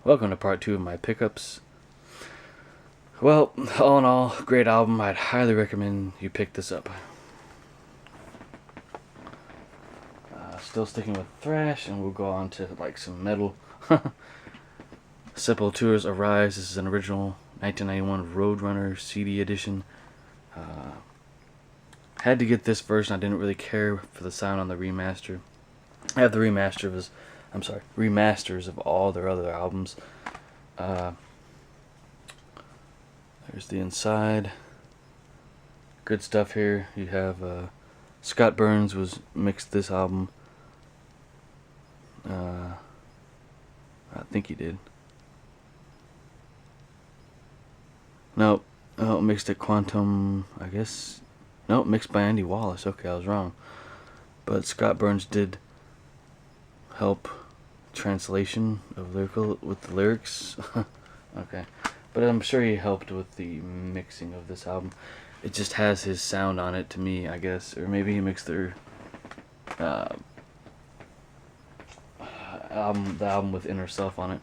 Welcome to part 2 of my pickups. Well, all in all, great album. I'd highly recommend you pick this up. Still sticking with thrash, and we'll go on to like some metal. Sepultura's Arise. This is an original 1991 Roadrunner CD edition. Had to get this version. I didn't really care for the sound on the remaster. I have the remasters of all their other albums. There's the inside. Good stuff here. You have Scott Burns was mixed this album. I think he did. No, mixed at Quantum, I guess. No, mixed by Andy Wallace. Okay, I was wrong. But Scott Burns did help translation of lyrical with the lyrics. Okay, but I'm sure he helped with the mixing of this album. It just has his sound on it to me, I guess, or maybe he mixed their the album with Inner Self on it.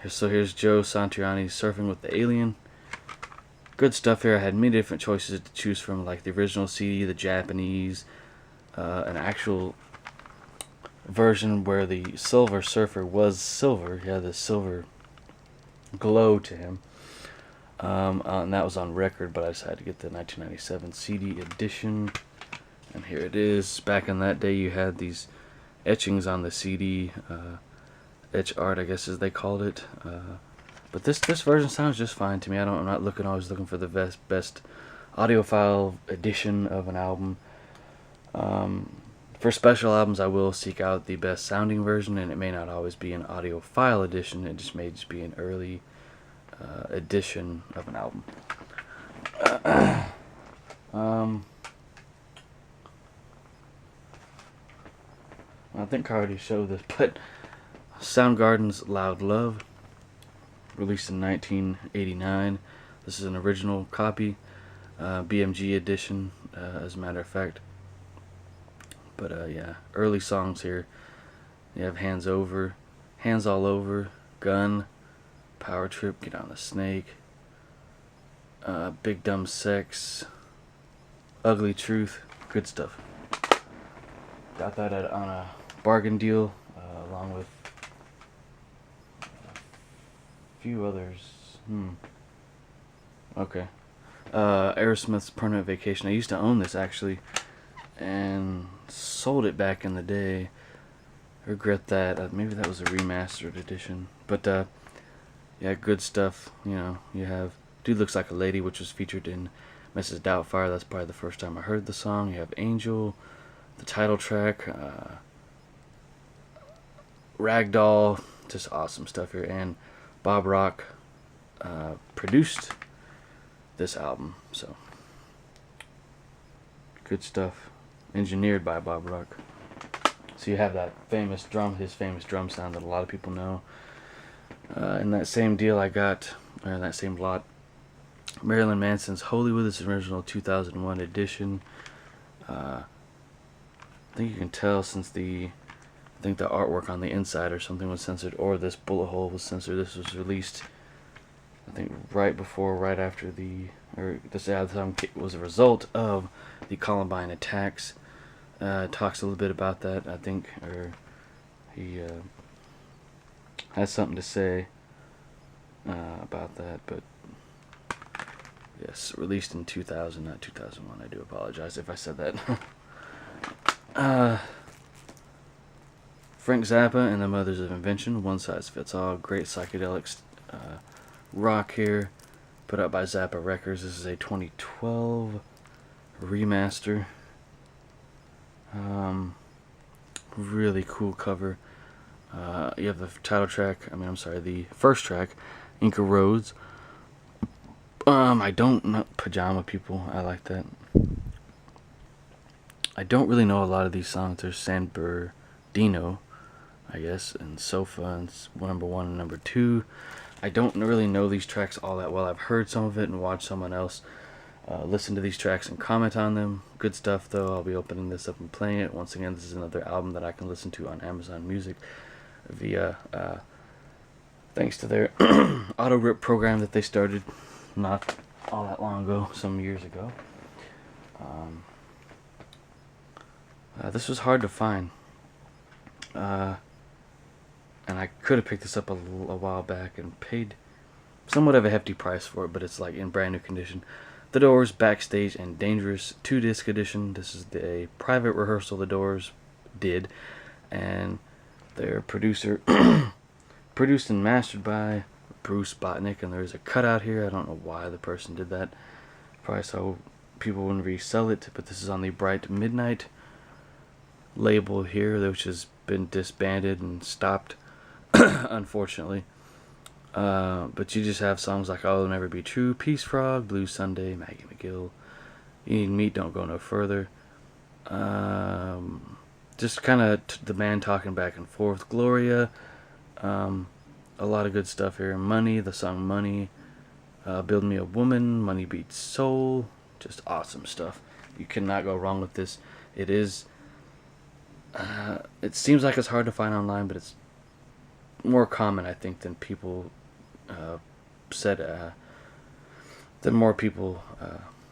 So here's Joe Satriani surfing with the Alien. Good stuff here. I had many different choices to choose from, like the original CD, the Japanese, an actual version where the Silver Surfer was silver. He had the silver glow to him. And that was on record, but I decided to get the 1997 CD edition. And here it is. Back in that day, you had these etchings on the CD, etch art, I guess as they called it. But this version sounds just fine to me. I'm not always looking for the best audiophile edition of an album. For special albums, I will seek out the best sounding version, and it may not always be an audiophile edition. It just may be an early edition of an album. I think I already showed this, but Soundgarden's Loud Love, released in 1989. This is an original copy, BMG edition, as a matter of fact. But yeah, early songs here. You have Hands Over, Hands All Over, Gun, Power Trip, Get on the Snake, Big Dumb Sex, Ugly Truth. Good stuff. Got that on a bargain deal, along with a few others. Okay. Aerosmith's Permanent Vacation. I used to own this actually, and sold it back in the day. I regret that. Maybe that was a remastered edition. But yeah, good stuff. You know, you have Dude Looks Like a Lady, which was featured in Mrs. Doubtfire. That's probably the first time I heard the song. You have Angel, the title track, Ragdoll, just awesome stuff here. And Bob Rock produced this album, so good stuff. Engineered by Bob Rock. So you have that his famous drum sound that a lot of people know. In that same deal I got, or in that same lot, Marilyn Manson's Hollywood, this original 2001 edition. I think you can tell since the artwork on the inside or something was censored, or this bullet hole was censored. This was released, I think, right after this album was a result of the Columbine attacks. Talks a little bit about that, I think, or he has something to say about that. But yes, released in 2000, not 2001. I do apologize if I said that. Frank Zappa and the Mothers of Invention, One Size Fits All. Great psychedelic rock here, put out by Zappa Records. This is a 2012 remaster. Really cool cover. You have the title track, the first track, Inca Roads. I don't know, Pajama People, I like that. I don't really know a lot of these songs. There's San Bernardino, I guess, and Sofa, and number 1 and number 2. I don't really know these tracks all that well. I've heard some of it and watched someone else listen to these tracks and comment on them. Good stuff, though. I'll be opening this up and playing it. Once again, this is another album that I can listen to on Amazon Music via thanks to their auto rip program that they started not all that long ago, some years ago. This was hard to find, and I could have picked this up a while back and paid somewhat of a hefty price for it, but it's like in brand new condition. The Doors, Backstage, and Dangerous 2-disc edition. This is a private rehearsal the Doors did, and their producer produced and mastered by Bruce Botnick, and there's a cutout here. I don't know why the person did that. Probably so people wouldn't resell it, but this is on the Bright Midnight label here, which has been disbanded and stopped, unfortunately. But you just have songs like I'll Never Be True, Peace Frog, Blue Sunday, Maggie McGill, You Need Meat, Don't Go No Further. Just kind of the band talking back and forth. Gloria, a lot of good stuff here. Money, the song Money, Build Me a Woman, Money Beats Soul, just awesome stuff. You cannot go wrong with this. It is, it seems like it's hard to find online, but it's more common, I think, than people said, than more people,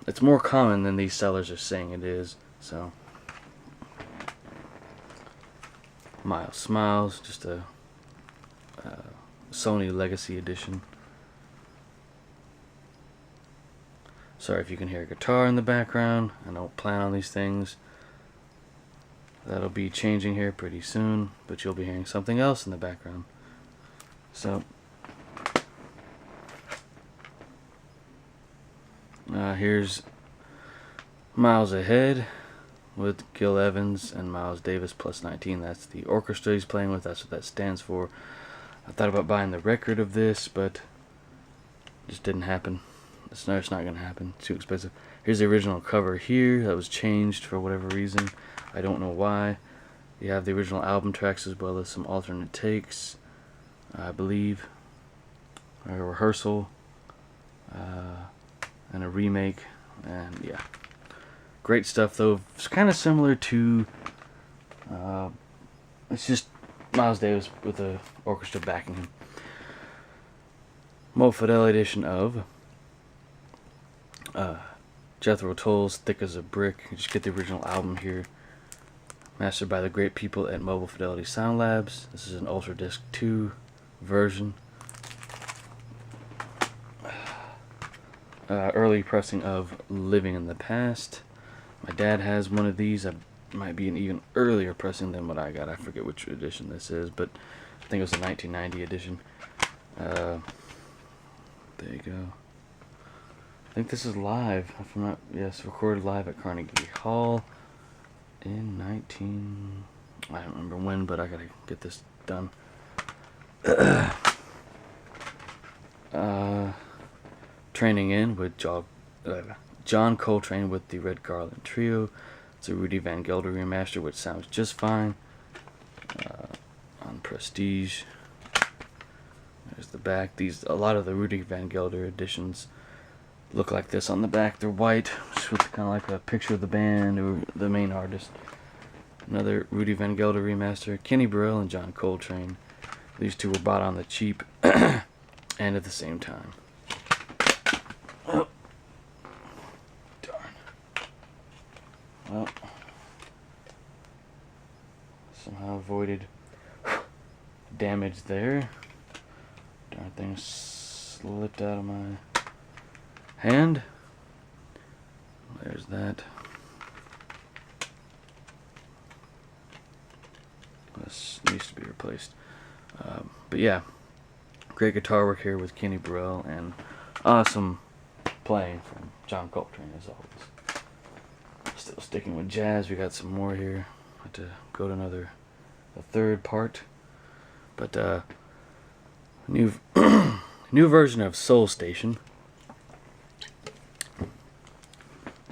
it's more common than these sellers are saying it is. So Miles Smiles, just a Sony Legacy edition. Sorry if you can hear a guitar in the background. I don't plan on these things. That'll be changing here pretty soon, but you'll be hearing something else in the background. So here's Miles Ahead with Gil Evans and Miles Davis plus 19. That's the orchestra he's playing with. That's what that stands for. I thought about buying the record of this, but it just didn't happen. It's not going to happen. Too expensive. Here's the original cover here. That was changed for whatever reason. I don't know why. You have the original album tracks as well as some alternate takes, I believe, a rehearsal, and a remake, and yeah, great stuff though. It's kind of similar to, it's just Miles Davis with the orchestra backing him. Mo Fidel edition of Jethro Tull's Thick as a Brick. You just get the original album here, mastered by the great people at Mobile Fidelity Sound Labs. This is an Ultra Disc 2 version. Early pressing of Living in the Past. My dad has one of these. It might be an even earlier pressing than what I got. I forget which edition this is, but I think it was a 1990 edition. There you go. I think this is live. If I'm not, yes, recorded live at Carnegie Hall in I don't remember when, but I gotta get this done. Training In with John Coltrane with the Red Garland Trio. It's a Rudy Van Gelder remaster, which sounds just fine. On Prestige. There's the back. A lot of the Rudy Van Gelder editions look like this on the back. They're white, with kind of like a picture of the band or the main artist. Another Rudy Van Gelder remaster. Kenny Burrell and John Coltrane. These two were bought on the cheap and at the same time. Oh, darn. Well, somehow avoided damage there. Darn thing slipped out of my hand. There's that. This needs to be replaced. But yeah, great guitar work here with Kenny Burrell and awesome playing from John Coltrane as always. Still sticking with jazz. We got some more here. Have to go to a third part. But new new version of Soul Station.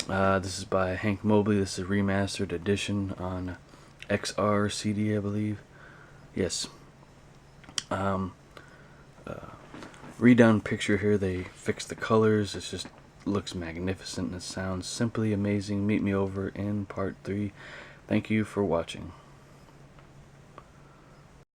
This is by Hank Mobley. This is a remastered edition on XR CD, I believe. Yes. Redone picture here. They fixed the colors. It just looks magnificent and it sounds simply amazing. Meet me over in part 3. Thank you for watching.